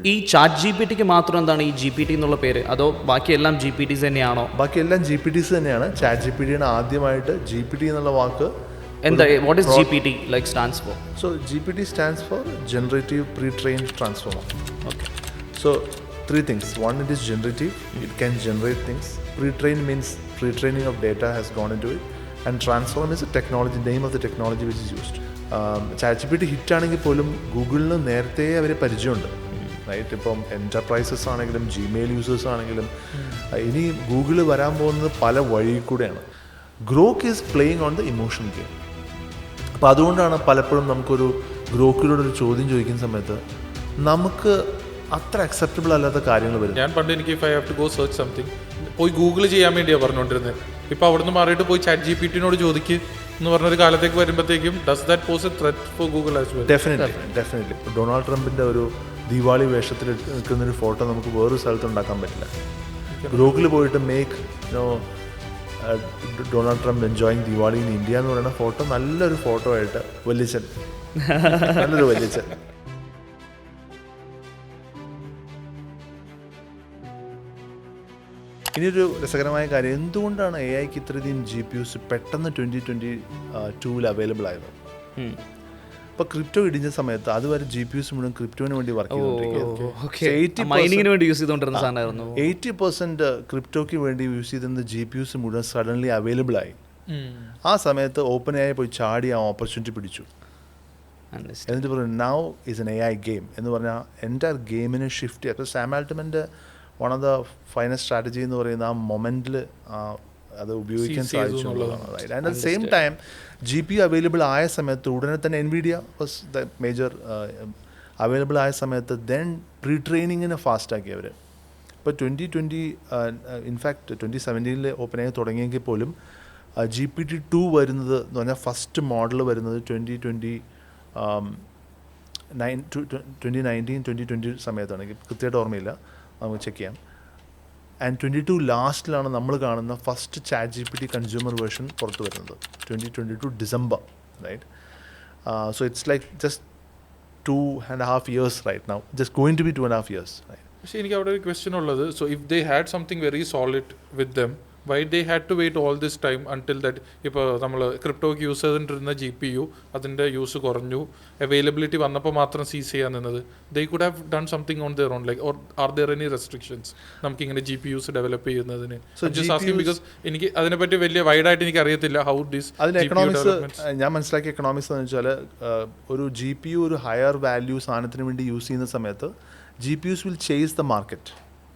ഈ chat G P tick മാത്രം എന്താണ് ഈ ജി പി ടി എന്നുള്ള പേര്, അതോ ബാക്കിയെല്ലാം ജി പി ടിസ് തന്നെയാണോ? ബാക്കിയെല്ലാം ജി പി ടിസ് തന്നെയാണ്. ചാറ്റ് ജി പി ടിയാണ് ആദ്യമായിട്ട് ജി പി ടി എന്നുള്ള വാക്ക്. എന്താ, what is GPT like stands for? So GPT stands for Generative Pre-trained Transformer. Okay. So 3 things. One, it is generative. It can generate things. Pre-trained means pre-training of data has gone into it. And transform is a technology, name of the technology which is used. ChatGPT hit ആണെങ്കിൽ പോലും ഗൂഗിളിന് നേരത്തെ അവരെ പരിചയമുണ്ട്, right? ഇപ്പം enterprises ആണെങ്കിലും Gmail users ആണെങ്കിലും ഇനി Google വരാൻ പോകുന്നത് പല വഴി കൂടെയാണ്. Grok is playing on the emotion game. അപ്പോൾ അതുകൊണ്ടാണ് പലപ്പോഴും നമുക്കൊരു ഗ്രോക്കിലൂടെ ഒരു ചോദ്യം ചോദിക്കുന്ന സമയത്ത് നമുക്ക് അത്ര അക്സെപ്റ്റബിൾ അല്ലാത്ത കാര്യങ്ങൾ വരും. ഞാൻ പണ്ട് എനിക്ക് if I have to go search something പോയി ഗൂഗിൾ ചെയ്യാൻ വേണ്ടിയാണ് പറഞ്ഞുകൊണ്ടിരുന്നത്. ഇപ്പോൾ അവിടെ നിന്ന് മാറിയിട്ട് പോയി ചാറ്റ് ജി പി ടിനോട് ചോദിക്കുക എന്ന് പറഞ്ഞൊരു കാലത്തേക്ക് വരുമ്പോഴത്തേക്കും does that pose a threat for Google as well? Definitely. ഇപ്പോൾ ഡൊണാൾഡ് ട്രംപിൻ്റെ ഒരു ദീപാവലി വേഷത്തിൽ നിൽക്കുന്നൊരു ഫോട്ടോ നമുക്ക് വേറൊരു സ്ഥലത്ത് ഉണ്ടാക്കാൻ പറ്റില്ല. ഗ്രോക്കിൽ പോയിട്ട് make Donald Trump enjoying Diwali in India എന്ന് പറയുന്ന ഫോട്ടോ നല്ലൊരു ഫോട്ടോ ആയിട്ട് വലിച്ചൻ, നല്ലൊരു വലിച്ചൻ. ഇനിയൊരു രസകരമായ കാര്യം, എന്തുകൊണ്ടാണ് എ ഐക്ക് ഇത്രയധികം GPUs പെട്ടെന്ന് 2022 അവൈലബിൾ ആയത്? ഇപ്പോൾ ക്രിപ്റ്റോ ഇടിഞ്ഞ സമയത്ത് അതുവരെ GPUs മുഴുവൻ ക്രിപ്റ്റോന് വേണ്ടി വർക്ക് ചെയ്തുകൊണ്ടിരിക്കുകയാണ്. 80% ക്രിപ്റ്റോയ്ക്ക് വേണ്ടി യൂസ് ചെയ്തിരുന്ന GPUs മുഴുവൻ സഡൻലി അവൈലബിൾ ആയി. ആ സമയത്ത് ഓപ്പൺ AI പോയി ചാടി ആ ഓപ്പർച്യൂണിറ്റി പിടിച്ചു. എന്നിട്ട് പറഞ്ഞു now is an AI game എന്ന് പറഞ്ഞാൽ എൻ്റെ ഗെയിമിനെ ഷിഫ്റ്റ് ചെയ്യുക. അപ്പോൾ സാം ആൾട്ട്മൻ്റെ one of the finest strategy എന്ന് പറയുന്ന ആ മൊമെൻറ്റിൽ അത് ഉപയോഗിക്കാൻ സാധിച്ചു എന്നുള്ളതാണ്. Right. And at the same time GPU available ആയ സമയത്ത് ഉടനെ തന്നെ NVIDIA was the major available ആയ സമയത്ത് ദെൻ പ്രീ ട്രെയിനിങ്ങിനെ ഫാസ്റ്റാക്കി അവർ. ഇപ്പോൾ 2020 ഇൻഫാക്ട് 2017 ഓപ്പൺ ആയി തുടങ്ങിയെങ്കിൽ പോലും GPT-2 വരുന്നത് എന്ന് പറഞ്ഞാൽ ഫസ്റ്റ് മോഡൽ വരുന്നത് 2019-2020 സമയത്താണ്. കൃത്യമായിട്ട് ഓർമ്മയില്ല, നമുക്ക് ചെക്ക് ചെയ്യാം. ആൻഡ് 22 ലാസ്റ്റിലാണ് നമ്മൾ കാണുന്ന first chat GPT consumer version പുറത്ത് വരുന്നത് 2022 December, right? So it's like just 2.5 years right now, just going to be 2.5 years, right? പക്ഷേ എനിക്ക് അവിടെ ഒരു ക്വസ്റ്റ്യൻ ഉള്ളത്, so if they had something very solid with them, why they had to wait all this time until that? ഇപ്പോൾ നമ്മൾ ക്രിപ്റ്റോക്ക് use ചെയ്തിട്ടിരുന്ന GPU അതിൻ്റെ യൂസ് കുറഞ്ഞു, അവൈലബിലിറ്റി വന്നപ്പോൾ മാത്രം സീസ് ചെയ്യാൻ നിന്നത്. They could have done something on their own, like or are there any restrictions നമുക്കിങ്ങനെ GPUs ഡെവലപ്പ് ചെയ്യുന്നതിന്? ജസ്റ്റ് ആസ്കിങ് ബിക്കോസ് എനിക്ക് അതിനെപ്പറ്റി വലിയ വൈഡായിട്ട് എനിക്ക് അറിയത്തില്ല ഹൗ ദിസ്. അതിന് എക്കണോമിക്സ് ഞാൻ മനസ്സിലാക്കിയ എക്കണോമിക്സ് എന്ന് വെച്ചാൽ ഒരു GPU ഒരു ഹയർ വാല്യൂ സാധനത്തിന് വേണ്ടി യൂസ് ചെയ്യുന്ന സമയത്ത് GPUs will chase the market,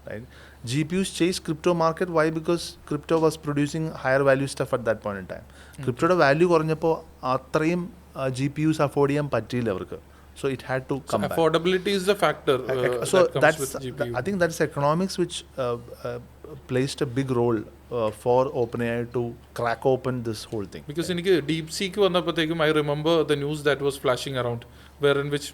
right? GPUs chase crypto market. Why? Because crypto was producing higher value stuff at that point in time. Cryptoയുടെ വാല്യൂ കുറഞ്ഞപ്പോൾ അത്രയും GPUs അഫോർഡ് ചെയ്യാൻ പറ്റിയില്ല അവർക്ക്. So it had to come back. Affordability is the factor. So that's I think that's economics which placed a big role for OpenAI to crack open this whole thing. Because എനിക്ക് DeepSeek വന്നപ്പോഴത്തേക്കും I remember the news that was flashing around wherein which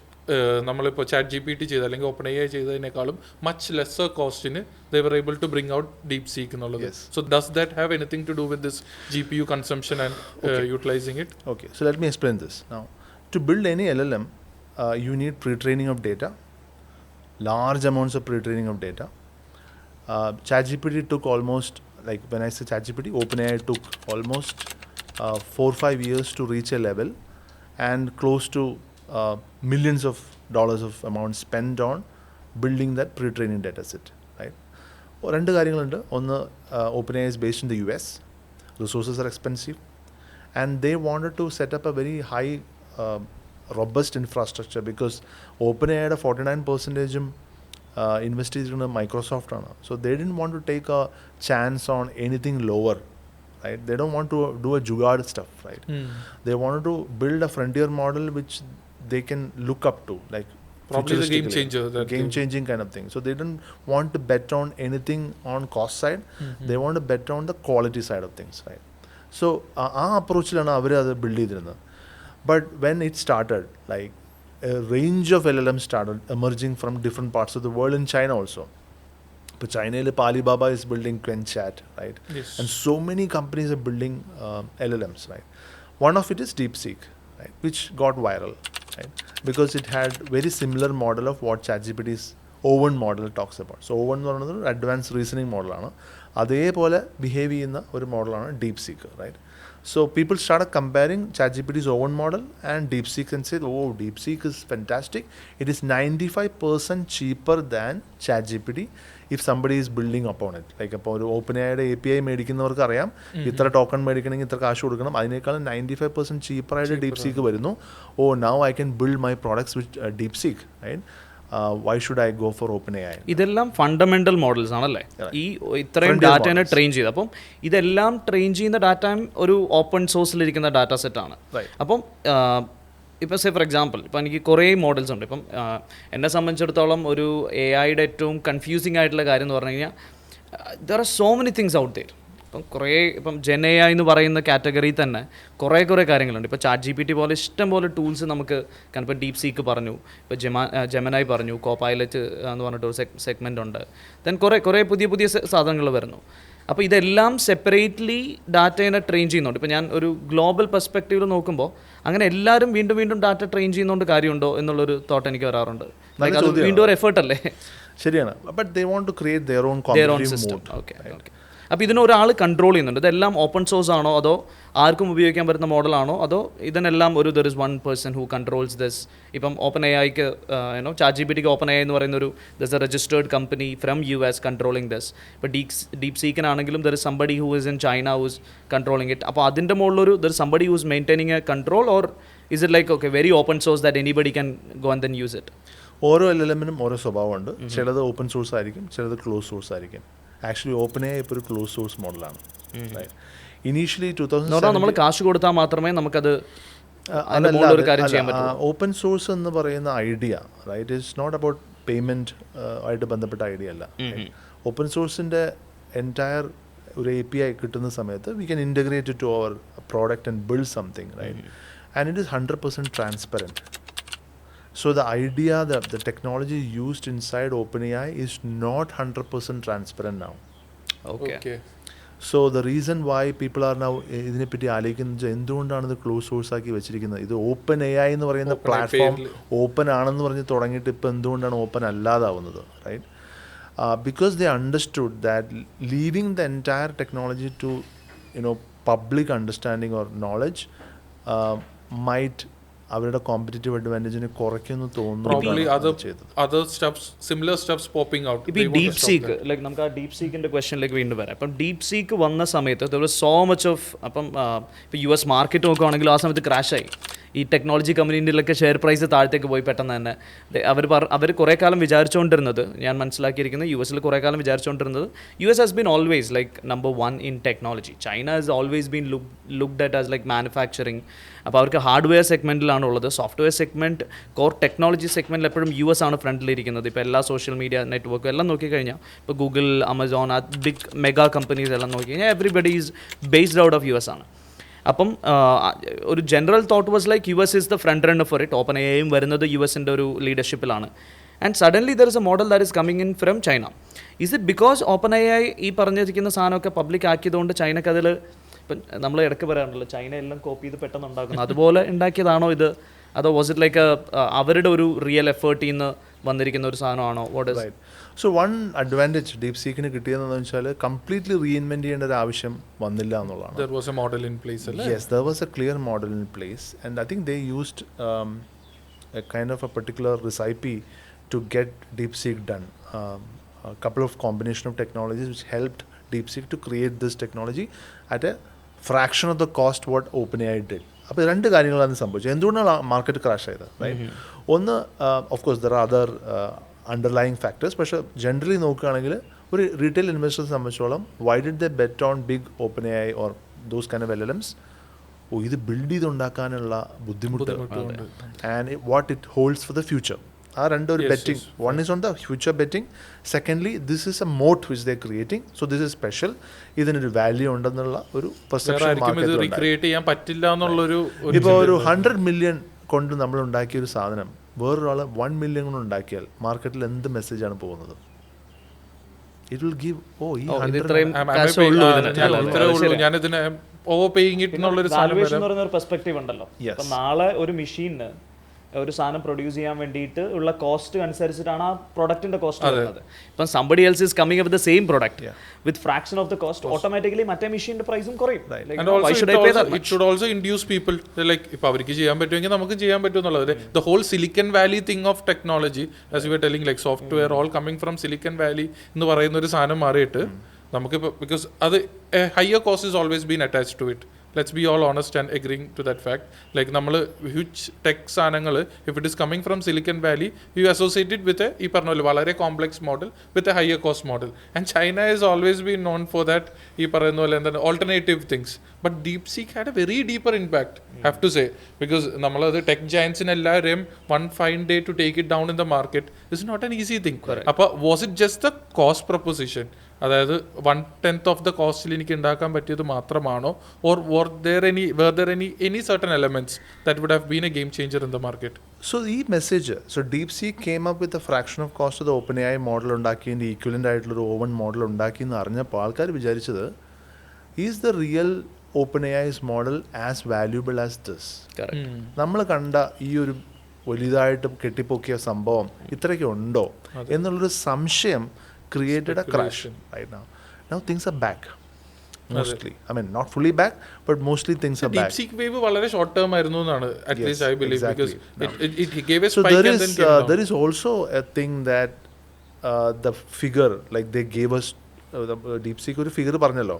നമ്മളിപ്പോൾ chat GPT ചെയ്ത് അല്ലെങ്കിൽ open AI ചെയ്തതിനേക്കാളും much lesser കോസ്റ്റിന് they were able to bring out DeepSeek എന്നുള്ളത്. So does that have anything to do with this GPU consumption and utilizing it? Okay, so let me explain this. Now, to build any LLM, you need pre-training of data, large amounts of pre-training of data. ChatGPT took almost, like when I say ChatGPT, OpenAI took almost 4-5 years to reach a level and close to millions of dollars of amount spent on building that pre-training data set, right? രണ്ട് കാര്യങ്ങളുണ്ട്. ഒന്ന്, OpenAI is based in the US, resources are expensive, and they wanted to set up a very high robust infrastructure because OpenAIയുടെ 49% invest ചെയ്തിരിക്കുന്നത് Microsoft ആണ്. So they didn't want to take a chance on anything lower, right? They don't want to do a jugaad stuff, right? They wanted to build a frontier model which they can look up to, like probably the game changer, game changing kind of thing. So they didn't want to bet on anything on cost side. They want to bet on the quality side of things, right? So ആ അപ്രോച്ചിലാണ് അവർ അത് build ചെയ്തിരുന്നത്. But when it started, like a range of LLMs started emerging from different parts of the world, in China also. But China, Alibaba is building QuenChat, right? Yes. And so many companies are building LLMs, right? One of it is DeepSeek, right? Which got viral, right? Because it had very similar model of what ChatGPT is oven model talks about. So oven എന്ന് പറയുന്നത് ഒരു advance reasoning മോഡലാണ്. അതേപോലെ behave ചെയ്യുന്ന ഒരു മോഡലാണ് DeepSeek, right? So people started comparing ChatGPT's own model and DeepSeek and said, oh, DeepSeek is fantastic. It is 95% cheaper than ChatGPT if somebody is building upon it. Like ഇപ്പോൾ ഒരു OpenAIയുടെ API മേടിക്കുന്നവർക്ക് അറിയാം ഇത്ര token മേടിക്കണമെങ്കിൽ ഇത്ര കാശ് കൊടുക്കണം. അതിനേക്കാളും 95% ചീപ്പറായിട്ട് DeepSeek വരുന്നു. Oh, now I can build my products with DeepSeek, right? Why should I go for OpenAI? ഇതെല്ലാം ഫണ്ടമെന്റൽ മോഡൽസ് ആണല്ലേ, ഈ ഇത്രയും ഡാറ്റനെ ട്രെയിൻ ചെയ്ത്. അപ്പം ഇതെല്ലാം ട്രെയിൻ ചെയ്യുന്ന ഡാറ്റ ഒരു ഓപ്പൺ സോഴ്സിലിരിക്കുന്ന ഡാറ്റ സെറ്റാണ്. അപ്പം ഇപ്പോൾ സേ ഫോർ എക്സാമ്പിൾ ഇപ്പോൾ എനിക്ക് കുറേ മോഡൽസ് ഉണ്ട്. ഇപ്പം എന്നെ സംബന്ധിച്ചിടത്തോളം ഒരു AI-യുടെ ഏറ്റവും കൺഫ്യൂസിങ് ആയിട്ടുള്ള കാര്യം എന്ന് പറഞ്ഞു കഴിഞ്ഞാൽ there are so many things out there. ഇപ്പം Gen AI എന്ന് പറയുന്ന കാറ്റഗറി തന്നെ കുറേ കാര്യങ്ങളുണ്ട്. ഇപ്പോൾ ChatGPT പോലെ ഇഷ്ടം പോലെ ടൂൾസ് നമുക്ക് കാരണം ഇപ്പോൾ DeepSeek പറഞ്ഞു, ഇപ്പോൾ Gemini പറഞ്ഞു, Copilot എന്ന് പറഞ്ഞിട്ടൊരു സെഗ്മെൻ്റ് ഉണ്ട്. ദെൻ കുറേ പുതിയ സാധനങ്ങൾ വരുന്നു. അപ്പോൾ ഇതെല്ലാം സെപ്പറേറ്റ്ലി ഡാറ്റേനെ ട്രെയിൻ ചെയ്യുന്നുണ്ട്. ഇപ്പോൾ ഞാൻ ഒരു ഗ്ലോബൽ പെർസ്പെക്റ്റീവിൽ നോക്കുമ്പോൾ അങ്ങനെ എല്ലാവരും വീണ്ടും ഡാറ്റ ട്രെയിൻ ചെയ്യുന്നതുകൊണ്ട് കാര്യമുണ്ടോ എന്നുള്ളൊരു തോട്ട് എനിക്ക് വരാറുണ്ട്. അത് വീണ്ടും ഒരു എഫേർട്ടല്ലേ? ശരിയാണ്. But they want to create their own system. Okay. അപ്പോൾ ഇതിനൊരാൾ കൺട്രോൾ ചെയ്യുന്നുണ്ട്. ഇതെല്ലാം ഓപ്പൺ സോഴ്സ് ആണോ, അതോ ആർക്കും ഉപയോഗിക്കാൻ പറ്റുന്ന മോഡലാണോ, അതോ ഇതിനെല്ലാം ഒരു there is one person who controls this? ഇപ്പം OpenAIക്ക് ChatGPTക്ക് OpenAI എന്ന് പറയുന്ന ഒരു that's a registered company from US controlling this. ഇപ്പോൾ DeepSeekനാണെങ്കിലും there is somebody who is in China who is controlling it. അപ്പോൾ അതിൻ്റെ മുകളിലൊരു there is somebody who is maintaining a control, or is it like okay very open source that anybody can go and then use it? ഓരോ LLMനും ഓരോ സ്വഭാവമുണ്ട്. ചിലത് open source ആയിരിക്കും, ചിലത് ക്ലോസ് സോഴ്സ് ആയിരിക്കും. ആക്ച്വലി OpenAI ഇപ്പോൾ ഒരു ക്ലോസ് സോഴ്സ് മോഡലാണ്. ഇനീഷ്യലി 2007 നമ്മൾ കാശ് കൊടുത്താൽ മാത്രമേ നമുക്കത് ഒരു കാര്യം ചെയ്യാൻ പറ്റൂ. ഓപ്പൺ സോഴ്സ് എന്ന് പറയുന്ന idea, right, it's not about payment ആയിട്ട് ബന്ധപ്പെട്ട ഐഡിയ അല്ല. ഓപ്പൺ സോഴ്സിൻ്റെ എൻറ്റയർ ഒരു API കിട്ടുന്ന സമയത്ത് we can integrate to our product and build something, right? And it is 100% transparent. So the idea that the technology used inside OpenAI is not 100% transparent now. Okay. So the reason why people are now ഇതിനെപ്പറ്റി ആലോചിക്കുന്നത് എന്തുകൊണ്ടാണ് ഇത് close source ആക്കി വെച്ചിരിക്കുന്നത്? ഇത് OpenAI എന്ന് പറയുന്ന platform open ആണെന്ന് പറഞ്ഞ് തുടങ്ങിയിട്ട് ഇപ്പോൾ എന്തുകൊണ്ടാണ് ഓപ്പൺ അല്ലാതാവുന്നത്, right? Because they understood that leaving the entire technology to public understanding or knowledge might അവരുടെ കോമ്പറ്റീറ്റീവ് അഡ്വാൻറ്റേജിനെ കുറയ്ക്കുമെന്ന് തോന്നുന്നു. ഇപ്പോൾ DeepSeek, ലൈക്ക് നമുക്ക് ആ DeepSeekന്റെ ക്വസ്റ്റ്യനിലേക്ക് വീണ്ടും വരാം. അപ്പം DeepSeek വന്ന സമയത്ത് there was so much of അപ്പം ഇപ്പോൾ US മാർക്കറ്റ് നോക്കുകയാണെങ്കിൽ ആ സമയത്ത് ക്രാഷായി. ഈ ടെക്നോളജി കമ്പനീൻ്റെയൊക്കെ ഷെയർ പ്രൈസ് താഴത്തേക്ക് പോയി പെട്ടെന്ന് തന്നെ. അവർ കുറേ കാലം വിചാരിച്ചുകൊണ്ടിരുന്നത്, ഞാൻ മനസ്സിലാക്കിയിരിക്കുന്നത് US കുറേ കാലം വിചാരിച്ചുകൊണ്ടിരുന്നത് US has been always like number 1 in technology. China has always been looked at as like manufacturing. അപ്പോൾ അവർക്ക് ഹാർഡ്വെയർ സെഗ്മെൻറ്റിലാണ് ഉള്ളത്. സോഫ്റ്റ്വെയർ സെഗ്മെൻറ്റ്, കോർ ടെക്നോളജി സെഗ്മെൻറ്റിൽ എപ്പോഴും US ആണ് ഫ്രണ്ടിലിരിക്കുന്നത്. ഇപ്പോൾ എല്ലാ സോഷ്യൽ മീഡിയ നെറ്റ്വർക്കും എല്ലാം നോക്കിക്കഴിഞ്ഞാൽ, ഇപ്പോൾ ഗൂഗിൾ, ആമസോൺ, ആ ബിഗ് മെഗാ കമ്പനീസ് എല്ലാം നോക്കിക്കഴിഞ്ഞാൽ everybody is based out of US ആണ്. അപ്പം ഒരു general thought was like US is the front runner for it. OpenAIയും വരുന്നത് USൻ്റെ ഒരു ലീഡർഷിപ്പിലാണ്. And suddenly there is a model that is coming in from China. Is it because OpenAI ഈ പറഞ്ഞിരിക്കുന്ന സാധനമൊക്കെ പബ്ലിക് ആക്കിയതുകൊണ്ട് ചൈനക്ക് അതിൽ, ഇപ്പം നമ്മൾ ഇടയ്ക്ക് പറയാറുണ്ടല്ലോ ചൈന എല്ലാം കോപ്പി ചെയ്ത് പെട്ടെന്ന് ഉണ്ടാക്കുന്നു, അതുപോലെ ഉണ്ടാക്കിയതാണോ ഇത്? അതോ വാസ് ഇറ്റ് ലൈക്ക് അവരുടെ ഒരു റിയൽ എഫേർട്ടിൽ നിന്ന് വന്നിരിക്കുന്ന ഒരു സാധനമാണോ? What is? So one advantage DeepSeekന് കിട്ടിയതെന്ന് വെച്ചാൽ കംപ്ലീറ്റ്ലി റീഇൻവെൻറ്റ് ചെയ്യേണ്ട ഒരു ആവശ്യം വന്നില്ല എന്നുള്ളതാണ്. There was a model in place, അല്ലേ? Yes, there was a clear model in place, and I think they used a kind of a particular recipe to get DeepSeek done. A couple of combination of technologies which helped DeepSeek to create this technology at a fraction of the cost what OpenAI did. അപ്പോൾ രണ്ട് കാര്യങ്ങളാണ് സംഭവിച്ചത്. എന്തുകൊണ്ടാണ് market crash ആയത്, right? ഒന്ന്, of course there are other underlying factors. പക്ഷേ generally നോക്കുകയാണെങ്കിൽ ഒരു റീറ്റെയിൽ ഇൻവെസ്റ്ററെ സംബന്ധിച്ചോളം why did the bet on big OpenAI or those kind of LLMs? ഇത് ബിൽഡ് ചെയ്തുണ്ടാക്കാനുള്ള ബുദ്ധിമുട്ട് and what it holds for the future. ആ രണ്ടൊരു betting. One is on the future betting. Secondly this is a moat which they creating. So this is special. ഇതിനൊരു value ഉണ്ടെന്നുള്ള ഒരു perception മാർക്കറ്റിൽ. ഇപ്പോൾ ഒരു 100 million കൊണ്ട് നമ്മൾ ഉണ്ടാക്കിയൊരു സാധനം വേറൊരാൾ 1 million കൊണ്ട് ഉണ്ടാക്കിയാൽ മാർക്കറ്റിൽ എന്ത് മെസ്സേജാണ് പോകുന്നത്? ഇറ്റ് വിൽ ഗിവ് പെർസ്പെക്റ്റീവ് ഉണ്ടല്ലോ. നാളെ ഒരു മെഷീന് ഒരു സാധനം പ്രൊഡ്യൂസ് ചെയ്യാൻ വേണ്ടിയിട്ട് ഉള്ള കോസ്റ്റ് അനുസരിച്ചിട്ടാണ് ആ പ്രൊഡക്റ്റിന്റെ കോസ്റ്റ് വരുന്നത്. ഇപ്പം somebody else is coming with the same product with fraction of the cost, automatically മറ്റേ മെഷീന്റെ പ്രൈസും കുറയും. And also it should also induce people like if അവർക്ക് ചെയ്യാൻ പറ്റുമെങ്കിൽ നമുക്ക് ചെയ്യാൻ പറ്റും എന്നുള്ളത്. The whole Silicon Valley thing of technology, as you were telling, like software all coming from Silicon Valley എന്ന് പറയുന്ന ഒരു സാധനം മാറിയിട്ട് നമുക്കിപ്പോൾ because അത് higher cost is always been attached to it. Let's be all honest and agreeing to that fact. Like നമ്മൾ huge tech സാധനങ്ങൾ if it is coming from Silicon Valley, you associate it with ഈ പറഞ്ഞ പോലെ വളരെ complex model with a higher cost model. And China has always been known for that ഈ പറയുന്ന പോലെ എന്താണ് alternative things. But DeepSeek had a very deeper impact, have to say, because നമ്മളത് tech ജയൻസിന് എല്ലാവരെയും one fine day to take it down in the market is not an easy thing. അപ്പോൾ was it just the cost proposition? അതായത് 1/10 of the കോസ്റ്റിൽ എനിക്ക് ഉണ്ടാക്കാൻ പറ്റിയത് മാത്രമാണോ, or were there any certain elements that would have been a game changer in the market? So ഈ message, DeepSeek came up with a fraction of cost of the OpenAI model ഉണ്ടാക്കിയതിൻ്റെ equivalent ആയിട്ടുള്ളൊരു own model ഉണ്ടാക്കി എന്ന് അറിഞ്ഞപ്പോൾ ആൾക്കാർ വിചാരിച്ചത് is the real OpenAI's model as valuable as this. നമ്മൾ കണ്ട ഈ ഒരു വലുതായിട്ട് കെട്ടിപ്പൊക്കിയ സംഭവം ഇത്രയ്ക്ക് ഉണ്ടോ എന്നുള്ളൊരു സംശയം created a crash right now. Now things are back mostly. I mean not fully back, but mostly things are back. DeepSeek wave വളരെ short term ആയിരുന്നു എന്നാണ് at least I believe, exactly. because it gave a spike and then came down. There is also a thing that the figure like they gave us DeepSeek ഒരു figure പറഞ്ഞല്ലോ,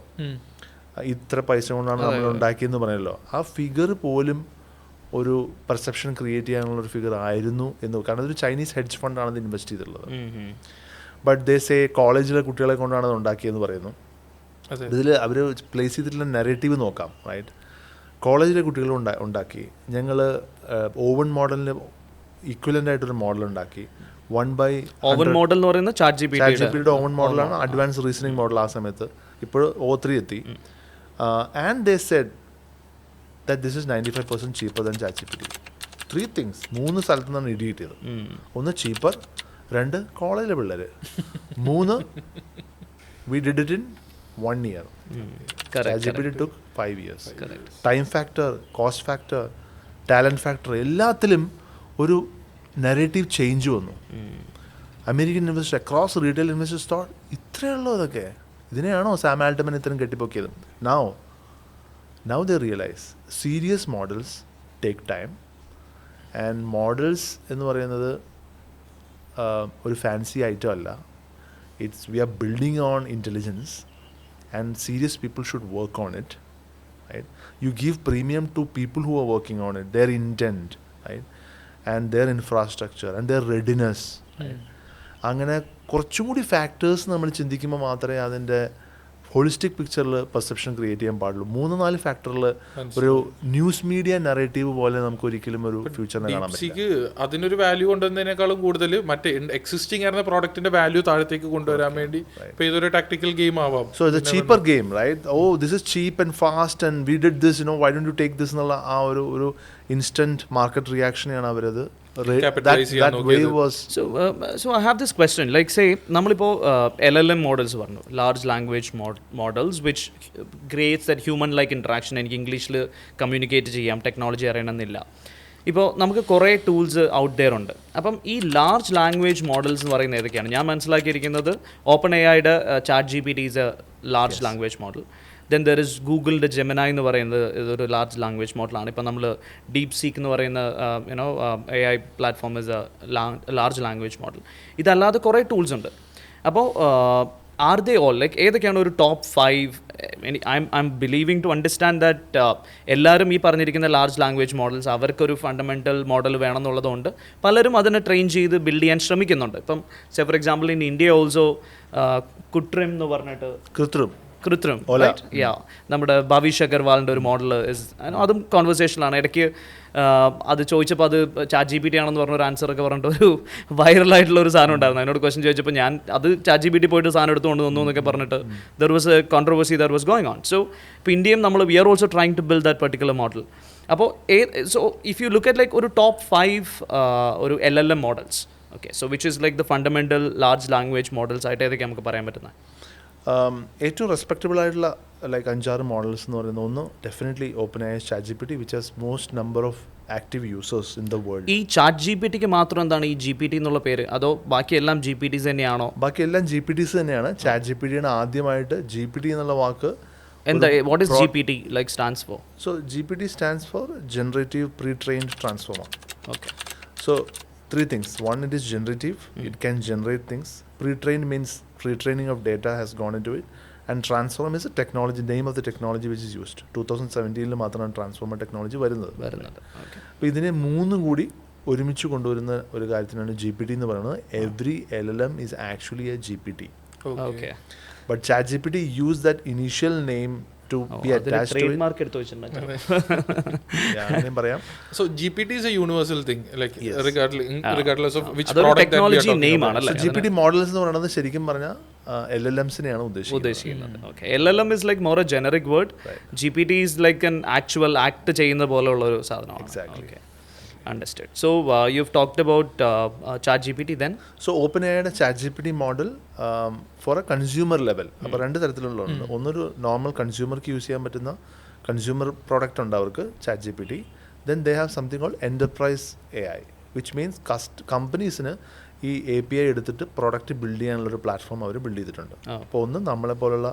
ഇത്ര പൈസ കൊണ്ടാണ് നമ്മൾ ഉണ്ടാക്കിയെന്ന് പറഞ്ഞല്ലോ. ആ ഫിഗർ പോലും ഒരു പെർസെപ്ഷൻ ക്രിയേറ്റ് ചെയ്യാനുള്ള ഒരു ഫിഗർ ആയിരുന്നു എന്ന്, കാരണം അതൊരു ചൈനീസ് ഹെഡ്ജ് ഫണ്ടാണ് അത് ഇൻവെസ്റ്റ് ചെയ്തിട്ടുള്ളത്. ബട്ട് ദേ സേ കോളേജിലെ കുട്ടികളെ കൊണ്ടാണ് അത് ഉണ്ടാക്കിയെന്ന് പറയുന്നു. ഇതിൽ അവർ പ്ലേസ് ചെയ്തിട്ടുള്ള നെറേറ്റീവ് നോക്കാം, റൈറ്റ്? കോളേജിലെ കുട്ടികൾ ഉണ്ടാക്കി, ഞങ്ങൾ ഓവൻ മോഡലിന് ഈക്വലൻ്റ് ആയിട്ടൊരു മോഡൽ ഉണ്ടാക്കി. ഓവൻ മോഡൽ എന്ന് പറയുന്നത് ChatGPTയുടെ ഓവൻ മോഡലാണ്, അഡ്വാൻസ് റീസണിങ് മോഡൽ ആ സമയത്ത്. ഇപ്പോൾ O3 എത്തി. And they said that this is 95% cheaper than ChatGPT. 3 things, 3 സ്ഥലത്തു നിന്നാണ് ഇടി കിട്ടിയത്. ഒന്ന് ചീപ്പർ, 2 കോളേജിലെ പിള്ളേർ, 3 we did it in 1 year. ChatGPT took 5 years. Time factor, cost factor, talent factor എല്ലാത്തിലും ഒരു നെറേറ്റീവ് ചേഞ്ച് വന്നു. American investor across retail investors thought ഇത്രയുള്ളൂ ഇതൊക്കെ, ഇതിനെയാണോ സാം ആൽട്ട്മൻ ഇത്രയും കെട്ടിപ്പൊക്കിയത്? Now they realize serious models take time, and models എന്ന് പറയുന്നത് ഒരു fancy item അല്ല. We are building on intelligence and serious people should work on it, right? You give premium to people who are working on it, their intent, right? And their infrastructure and their readiness. അങ്ങനെ കുറച്ചും കൂടി factors നമ്മൾ ചിന്തിക്കുമ്പോൾ മാത്രമേ അതിൻ്റെ holistic പിക്ചറിൽ perception create ചെയ്യാൻ പാടുള്ളൂ. 3-4 ഫാക്ടറിൽ ഒരു ന്യൂസ് മീഡിയ നറേറ്റീവ് പോലെ നമുക്ക് ഒരിക്കലും ഒരു ഫ്യൂച്ചറിനെ കാണാൻ പറ്റില്ല. അതിനൊരു വാല്യൂ കൊണ്ടുവന്നതിനേക്കാളും കൂടുതൽ മറ്റേ എക്സിസ്റ്റിംഗ് ആയിരുന്ന പ്രോഡക്റ്റിന്റെ വാല്യൂ താഴത്തേക്ക് കൊണ്ടുവരാൻ വേണ്ടി ഇതൊരു ടാക്ടിക്കൽ ഗെയിം ആവാം. So it's a cheaper game, right? Oh this is cheap and fast and we did this, why don't you take this എന്നുള്ള ആ ഒരു ഇൻസ്റ്റന്റ് മാർക്കറ്റ് റിയാക്ഷനെയാണ് അവരത്. So I have this question, like say നമ്മളിപ്പോൾ LLM models പറഞ്ഞു, large language models which creates that human like interaction. എനിക്ക് ഇംഗ്ലീഷിൽ communicate ചെയ്യാം, technology അറിയണമെന്നില്ല. ഇപ്പോൾ നമുക്ക് കുറേ ടൂൾസ് ഔട്ട് ദെയർ ഉണ്ട്. അപ്പം ഈ ലാർജ് ലാംഗ്വേജ് മോഡൽസ് എന്ന് പറയുന്നത് ഏതൊക്കെയാണ്? ഞാൻ മനസ്സിലാക്കിയിരിക്കുന്നത് OpenAIയുടെ ChatGPT is a large language model. Then there is ഗൂഗിളിൻ്റെ ജെമിനായി എന്ന് പറയുന്നത് ഇതൊരു ലാർജ് ലാംഗ്വേജ് മോഡലാണ്. ഇപ്പം നമ്മൾ DeepSeek എന്ന് പറയുന്ന AI platform is A large language model. ഇതല്ലാതെ കുറേ ടൂൾസ് ഉണ്ട്. അപ്പോൾ ആർ ദേ ഓൾ ലൈക്ക് ഏതൊക്കെയാണ് ഒരു top 5? I'm believing to understand that എല്ലാവരും ഈ പറഞ്ഞിരിക്കുന്ന ലാർജ് ലാംഗ്വേജ് മോഡൽസ് അവർക്കൊരു ഫണ്ടമെൻ്റൽ മോഡൽ വേണമെന്നുള്ളതുകൊണ്ട് പലരും അതിനെ ട്രെയിൻ ചെയ്ത് ബിൽഡ് ചെയ്യാൻ ശ്രമിക്കുന്നുണ്ട്. ഇപ്പം for example in India also Krutrim എന്ന് പറഞ്ഞിട്ട് കൃത്രിം, നമ്മുടെ ഭവിഷ് അഗർവാളിൻ്റെ ഒരു മോഡൽ അതും കോൺവെർസേഷനിലാണ്. ഇടയ്ക്ക് അത് ചോദിച്ചപ്പോൾ അത് ChatGPT ആണെന്ന് പറഞ്ഞൊരു ആൻസറൊക്കെ പറഞ്ഞിട്ട് ഒരു വൈറലായിട്ടുള്ള ഒരു സാധനം ഉണ്ടായിരുന്നു. അതിനോട് ക്വസ്റ്റൻ ചോദിച്ചപ്പോൾ ഞാൻ അത് ChatGPT പോയിട്ട് സാധനം എടുത്തുകൊണ്ട് വന്നു എന്നൊക്കെ പറഞ്ഞിട്ട് there was a controversy there was going on. So ഇപ്പോൾ ഇന്ത്യയും നമ്മൾ we are also trying to build that particular model. അപ്പോൾ so if you look at like ഒരു ടോപ്പ് 5 ഒരു LLM models, okay, so which is like the fundamental large language models ആയിട്ട് ഏതൊക്കെ നമുക്ക് പറയാൻ പറ്റുന്നത്? ഏറ്റവും റെസ്പെക്റ്റബിൾ ആയിട്ടുള്ള ലൈക്ക് 5-6 മോഡൽസ് എന്ന് പറയുന്നത്, ഒന്ന് definitely OpenAI's ChatGPT which has most number of active users in the world. ഈ ചാറ്റ് ജി പി ടിക്ക് മാത്രം എന്താണ് ഈ ജി പി ടി എന്നുള്ള പേര്, അതോ ബാക്കി എല്ലാം ജി പി ടിസ് തന്നെയാണോ? ബാക്കി എല്ലാം ജി പി ടിസ് തന്നെയാണ്. ചാറ്റ് ജി പി ടിയാണ് ആദ്യമായിട്ട് ജി പി ടി എന്നുള്ള വാക്ക്. എന്താ, what is G P T like stands for? So GPT stands for Generative Pre-trained Transformer. Okay. So 3 things. One, it is generative. It can generate things. Pre-trained means pre-training of data has gone into it. And transform is a technology, name of the technology which is used. 2017 മാത്രമാണ് transformer technology വരുന്നത്. അപ്പോൾ ഇതിനെ 3 കൂടി ഒരുമിച്ച് കൊണ്ടുവരുന്ന ഒരു കാര്യത്തിനാണ് G P T എന്ന് പറയുന്നത്. Every LLM is actually a GPT. Okay. But ChatGPT used that initial name to be attached to it. trademark എടുത്തു വെച്ചിട്ടുണ്ട്. ഞാൻ പറയാം. So GPT is a universal thing, like Yes. regardless of which അതൊരു product that we are technology talking name about. ആണല്ലേ? So GPT models എന്ന് പറയുന്നത് ശരിക്കും പറഞ്ഞാൽ LLMsനെയാണ് ഉദ്ദേശിക്കുന്നത്. Okay. LLM is like more a generic word. GPT is like an actual act ചെയ്യുന്ന പോലെയുള്ള ഒരു സാധനമാണ്. Exactly. Okay. Understood. So you've talked about ChatGPT then. So OpenAIയുടെ ChatGPT model for a consumer level. അപ്പോൾ 2 തരത്തിലുള്ളതുണ്ട്. ഒന്നൊരു നോർമൽ കൺസ്യൂമർക്ക് യൂസ് ചെയ്യാൻ പറ്റുന്ന consumer product ഉണ്ട് അവർക്ക്, ChatGPT. Then they have something called enterprise AI, which means കമ്പനീസിന് ഈ API എടുത്തിട്ട് product build ചെയ്യാനുള്ളൊരു platform അവർ build ചെയ്തിട്ടുണ്ട്. അപ്പോൾ ഒന്ന് നമ്മളെപ്പോലുള്ള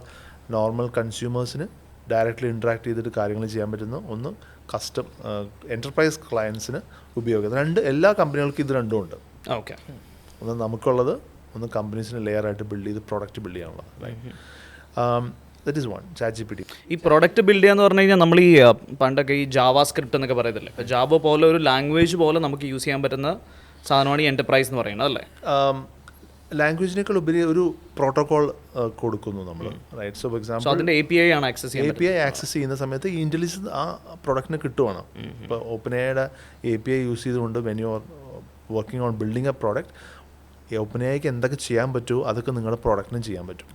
നോർമൽ കൺസ്യൂമേഴ്സിന് ഡയറക്റ്റ്ലി ഇൻട്രാക്ട് ചെയ്തിട്ട് കാര്യങ്ങൾ ചെയ്യാൻ പറ്റുന്ന, ഒന്ന് കസ്റ്റം എൻ്റർപ്രൈസ് ക്ലയൻസിന് ഉപയോഗം. എല്ലാ കമ്പനികൾക്കും ഇത് രണ്ടും ഉണ്ട്. Okay. ഒന്ന് നമുക്കുള്ളത്, ഒന്ന് കമ്പനീസിന് ലെയർ ആയിട്ട് ബിൽഡ് ചെയ്ത് പ്രോഡക്റ്റ് ബിൽഡ് ചെയ്യാനുള്ളത്. That is one, ChatGPT. ഈ പ്രൊഡക്റ്റ് ബിൽഡ് ചെയ്യാന്ന് പറഞ്ഞു കഴിഞ്ഞാൽ നമ്മൾ ഈ പണ്ടൊക്കെ ഈ ജാവാ സ്ക്രിപ്റ്റ് എന്നൊക്കെ പറയത്തില്ലേ, ഇപ്പോൾ ജാവ പോലെ ഒരു ലാംഗ്വേജ് പോലെ നമുക്ക് യൂസ് ചെയ്യാൻ പറ്റുന്ന സാധനമാണ് ഈ എൻ്റർപ്രൈസ് എന്ന് പറയുന്നത് അല്ലേ? ലാംഗ്വേജിനേക്കാൾ ഉപരി ഒരു പ്രോട്ടോകോൾ കൊടുക്കുന്നു നമ്മൾ, റൈറ്റ്? സോ ഫോർ എക്സാമ്പിൾ അതിൻ്റെ API ആണ് ആക്സസ് ചെയ്യുന്നത്. API ആക്സസ് ചെയ്യുന്ന സമയത്ത് ഈ ഇൻ്റലിജൻസ് ആ പ്രൊഡക്റ്റിന് കിട്ടുവാണ്. ഇപ്പോൾ OpenAIയുടെ API യൂസ് ചെയ്തുകൊണ്ട് when you are working on building a product, OpenAIക്ക് എന്തൊക്കെ ചെയ്യാൻ പറ്റുമോ അതൊക്കെ നിങ്ങളുടെ പ്രോഡക്റ്റിനും ചെയ്യാൻ പറ്റും.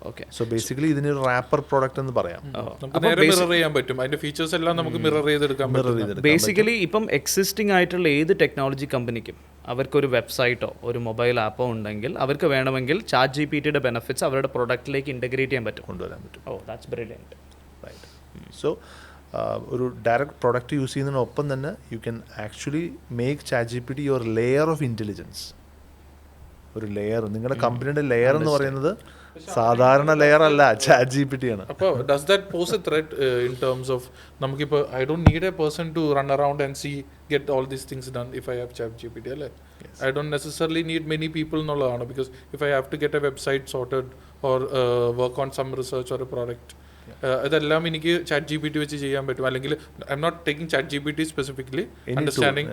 ഓക്കെ. സോ ബേസിക്കലി ഇതിനൊരു റാപ്പർ പ്രോഡക്റ്റ് എന്ന് പറയാം. നമുക്ക് നേരെ മിറർ ചെയ്യാൻ പറ്റും, അതിന്റെ ഫീച്ചേഴ്സ് എല്ലാം നമുക്ക് മിറർ ചെയ്തെടുക്കാൻ പറ്റും. ബേസിക്കലി ഇപ്പം എക്സിസ്റ്റിംഗ് ആയിട്ടുള്ള ഏത് ടെക്നോളജി കമ്പനിക്കും അവർക്കൊരു വെബ്സൈറ്റോ ഒരു മൊബൈൽ ആപ്പോ ഉണ്ടെങ്കിൽ അവർക്ക് വേണമെങ്കിൽ ChatGPTയുടെ ബെനിഫിറ്റ്സ് അവരുടെ പ്രൊഡക്റ്റിലേക്ക് ഇൻ്റഗ്രേറ്റ് ചെയ്യാൻ പറ്റും, കൊണ്ടുവരാൻ പറ്റും. Oh that's brilliant. Right. So ഒരു ഡയറക്റ്റ് പ്രോഡക്റ്റ് യൂസ് ചെയ്യുന്നതിനൊപ്പം തന്നെ you can actually make ChatGPT your layer of intelligence. ഒരു ലെയർ, നിങ്ങളുടെ കമ്പനിയുടെ ലെയർ എന്ന് പറയുന്നത് സാധാരണ ലെയർ അല്ല, ChatGPT ആണ്. അപ്പോൾ does that pose a threat in terms of നമുക്കിപ്പോൾ I don't need a person to run around and see get all these things done if I have ChatGPT അല്ലേ? I don't necessarily need many people എന്നുള്ളതാണ്. Because if I have to get a website sorted or work on some research or a product, ഇതെല്ലാം എനിക്ക് ChatGPT വെച്ച് ചെയ്യാൻ പറ്റും. അല്ലെങ്കിൽ I'm not taking ChatGPT specifically, understanding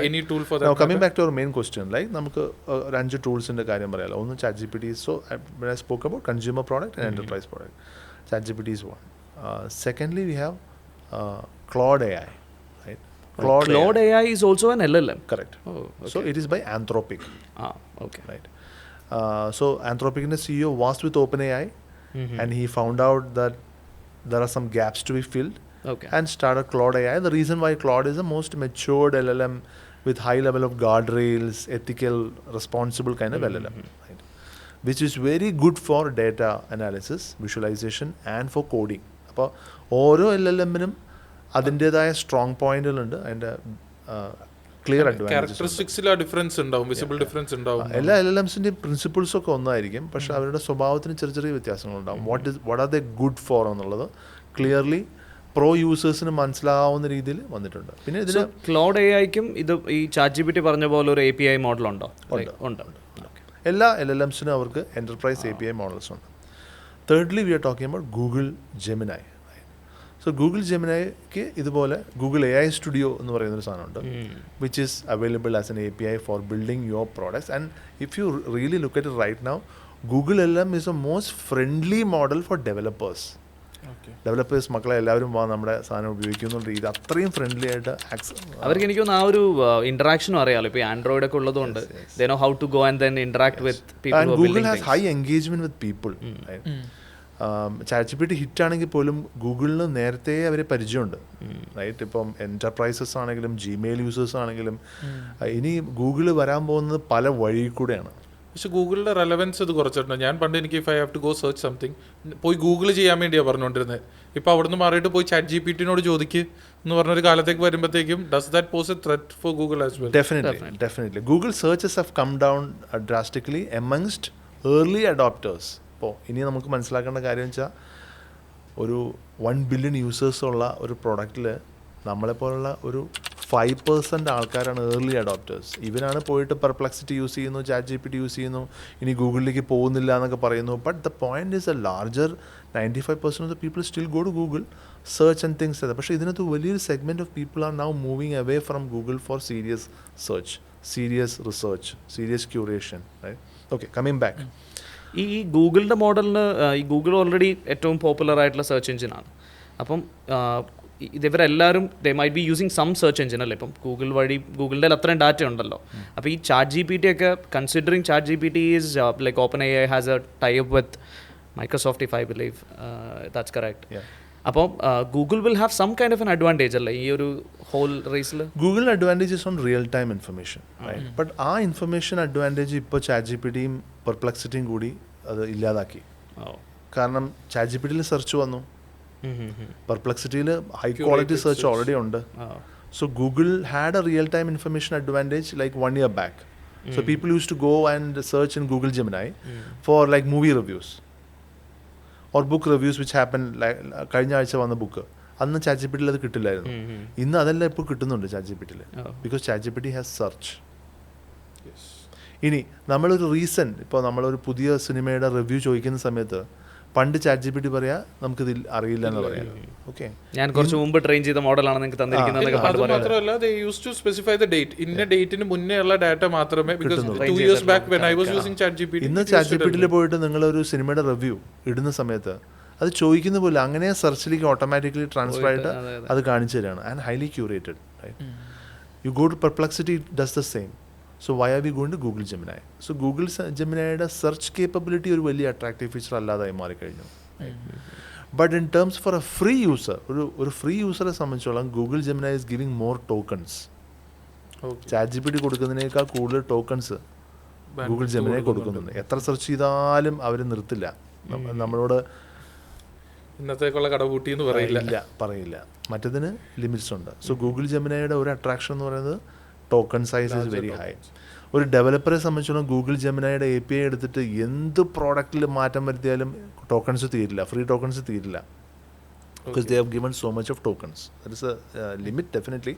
any tool for that. Coming back to our main question, like നമുക്ക് ഒരു 5 ടൂൾസിൻ്റെ കാര്യം പറയാമല്ലോ. ഒന്ന് ChatGPT. So I spoke about consumer product and enterprise product. ChatGPT is one. Secondly, we have Claude AI. Right? Claude AI is also an LLM. Correct. Oh, okay. So it is by Anthropic. Okay. Right. So Anthropic's CEO was with OpenAI, and he found out that there are some gaps to be filled, Okay. and started Claude AI. The reason why Claude is the most matured LLM with high level of guardrails, ethical, responsible kind of LLM, right? Which is very good for data analysis, visualization, and for coding. അപ്പോൾ ഓരോ LLMനും അതിൻ്റെതായ strong പോയിന്റുകളുണ്ട്, അതിൻ്റെ clear advantages. ക്യാരക്ടറിസ്റ്റിക്സിൽ difference ഉണ്ടാവും, visible difference ഉണ്ടാവും. എല്ലാ LLMസിൻ്റെയും principles ഒക്കെ ഒന്നായിരിക്കും, പക്ഷേ അവരുടെ സ്വഭാവത്തിന് ചെറിയ ചെറിയ വ്യത്യാസങ്ങളുണ്ടാവും. What are the good for എന്നുള്ളത് ക്ലിയർലി പ്രോ യൂസേഴ്സിന് മനസ്സിലാവുന്ന രീതിയിൽ വന്നിട്ടുണ്ട്. പിന്നെ ഇതിന് Claude AIക്കും ഇത് ഈ ChatGPT പറഞ്ഞ പോലെ ഒരു API മോഡൽ ഉണ്ടോ? ഉണ്ട്. എല്ലാ LLMസിനും അവർക്ക് എൻ്റർപ്രൈസ് API മോഡൽസ് ഉണ്ട്. Thirdly we are talking about Google Gemini. So Google ജെമിനായിക്ക് ഇതുപോലെ ഗൂഗിൾ AI സ്റ്റുഡിയോ എന്ന് പറയുന്നൊരു സാധനമുണ്ട്, which is available as an API for building your products. And if you really look at it right now, Google LLM is a most friendly model for developers. Developers മക്കളെ എല്ലാവരും നമ്മുടെ സാധനം ഉപയോഗിക്കുന്ന രീതി അത്രയും ഫ്രണ്ട്ലി ആയിട്ട് അവർക്ക് എനിക്ക് തോന്നുന്നു ആ ഒരു ഇന്ററാക്ഷനും അറിയാലോ. ഇപ്പോൾ ആൻഡ്രോയിഡ് ഒക്കെ ഉള്ളതുകൊണ്ട് they know how to go and then interact with people who are building Google has things. high engagement with people. ChatGPT hit ആണെങ്കിൽ പോലും ഗൂഗിളിന് നേരത്തെ അവരെ പരിചയമുണ്ട്, റൈറ്റ്? ഇപ്പം എൻ്റർപ്രൈസസ് ആണെങ്കിലും ജിമെയിൽ യൂസേഴ്സ് ആണെങ്കിലും ഇനി ഗൂഗിള് വരാൻ പോകുന്നത് പല വഴി കൂടെയാണ്. പക്ഷെ ഗൂഗിളിൻ്റെ റെലവൻസ് ഇത് കുറച്ചിട്ടുണ്ട്. ഞാൻ പണ്ട് എനിക്ക് if I have to go search something പോയി ഗൂഗിൾ ചെയ്യാൻ വേണ്ടിയാണ് പറഞ്ഞുകൊണ്ടിരുന്നത്. ഇപ്പോൾ അവിടുന്ന് മാറിയിട്ട് പോയി ചാറ്റ് GPT ചോദിക്ക് എന്ന് പറഞ്ഞൊരു കാലത്തേക്ക് വരുമ്പോഴത്തേക്കും does that pose a threat for Google as well? Definitely. Google searches have come down drastically amongst early adopters. ഇപ്പോൾ ഇനി നമുക്ക് മനസ്സിലാക്കേണ്ട കാര്യം വെച്ചാൽ ഒരു 1 billion യൂസേഴ്സ് ഉള്ള ഒരു പ്രൊഡക്റ്റിൽ നമ്മളെപ്പോലുള്ള ഒരു 5% ആൾക്കാരാണ് ഏർലി അഡോപ്റ്റേഴ്സ്. ഇവരാണ് പോയിട്ട് പെർപ്ലക്സിറ്റി യൂസ് ചെയ്യുന്നു, ചാറ്റ് GPT യൂസ് ചെയ്യുന്നു, ഇനി ഗൂഗിളിലേക്ക് പോകുന്നില്ല എന്നൊക്കെ പറയുന്നു. But the point is a larger 95% of the people still go to Google search and things അത്. പക്ഷേ ഇതിനകത്ത് വലിയൊരു segment of people are now moving away from Google for serious search, serious research, serious curation. Okay, coming back. ഈ ഗൂഗിളിൻ്റെ മോഡലിന് ഈ Google already ഏറ്റവും popular ആയിട്ടുള്ള സെർച്ച് എഞ്ചിനാണ്. അപ്പം ഇവരെല്ലാവരും they might be using some search engine അല്ലേ. ഇപ്പം ഗൂഗിൾ വഴി ഗൂഗിളിൻ്റെ അത്രയും ഡാറ്റ ഉണ്ടല്ലോ. അപ്പോൾ ഈ ചാറ്റ് GPT ഒക്കെ considering chat GPT is like OpenAI has a tie up with Microsoft if I believe that's correct. അപ്പോൾ Google will have some kind of an advantage അല്ലേ ഈ ഒരു ഹോൾ റേസിൽ? Google advantage on real time information, but ആ information advantage ഇപ്പോൾ ചാറ്റ് GPTയും പെർപ്ലക്സിറ്റിയും കൂടി അത് ഇല്ലാതാക്കി. കാരണം ചാറ്റ് GPTയിൽ സെർച്ച് വന്നു, പെർപ്ലക്സിറ്റിയിൽ ഹൈ ക്വാളിറ്റി സെർച്ച് ഓൾറെഡി ഉണ്ട്. So Google had A real time information advantage like 1 year back. So people used to go and search in Google Gemini for like movie reviews or book reviews which happened like കഴിഞ്ഞ ആഴ്ച വന്ന book അന്ന് chat GPTയിൽ അത് കിട്ടില്ലായിരുന്നു. ഇന്ന് അതെല്ലാം ഇപ്പോൾ കിട്ടുന്നുണ്ട് chat GPTയിൽ, because chat GPT has search. ഇനി നമ്മളൊരു ഇപ്പോൾ നമ്മളൊരു പുതിയ സിനിമയുടെ റിവ്യൂ ചോദിക്കുന്ന സമയത്ത് പണ്ട് ചാറ്റ് GPT പറയാ നമുക്കിത് അറിയില്ല എന്ന് പറയാം. ഓക്കെ, ഞാൻ കുറച്ച് മുമ്പ് ട്രെയിൻ ചെയ്ത മോഡലാണ് നിങ്ങൾക്ക് തന്നിരിക്കുന്നത്. അത് മാത്രമല്ല they used to specify the date. ഇന്ന ഡേറ്റിന് മുന്നേ ഉള്ള ഡാറ്റ മാത്രമേ, because 2 years back when I was using chat GPT. ഇന്ന് ചാറ്റ് GPTയിൽ പോയിട്ട് നിങ്ങളൊരു സിനിമയുടെ റിവ്യൂ ഇടുന്ന സമയത്ത് അത് ചോദിക്കുന്ന പോലെ അങ്ങനെ സെർച്ചിലേക്ക് ഓട്ടോമാറ്റിക്കലി ട്രാൻസ്ഫർ ആയിട്ട് അത് കാണിച്ചു തരാണ്. And highly curated. You go to Perplexity, does the same. So why are we going to Google Gemini? So Google Geminiയുടെ സെർച്ച് കേപ്പബിലിറ്റി ഒരു വലിയ അട്രാക്റ്റീവ് ഫീച്ചർ അല്ലാതായി മാറിക്കഴിഞ്ഞു. But in terms for a free user, ഒരു free യൂസറെ സംബന്ധിച്ചോളം Google Gemini is giving more tokens. Chat GPT കൊടുക്കുന്നതിനേക്കാൾ കൂടുതൽ ടോക്കൺസ് ഗൂഗിൾ ജെമിനി കൊടുക്കുന്നുണ്ട്. എത്ര സെർച്ച് ചെയ്താലും അവർ നിർത്തില്ല. നമ്മളോട് ഇന്നത്തേക്കുള്ള കടകൂട്ടി എന്ന് പറയില്ല. മറ്റതിന് ലിമിറ്റ്സ് ഉണ്ട്. സോ ഗൂഗിൾ ജെമിനിയുടെ ഒരു അട്രാക്ഷൻ എന്ന് പറയുന്നത് token size is very high. ഒരു ഡെവലപ്പറെ സംബന്ധിച്ചിടത്തോളം ഗൂഗിൾ ജെമിനിയുടെ API എടുത്തിട്ട് എന്ത് പ്രോഡക്റ്റിൽ മാറ്റം വരുത്തിയാലും ടോക്കൺസ് തീരില്ല, ഫ്രീ ടോക്കൺസ് തീരില്ല. Because they have given so much of tokens. That is A limit definitely,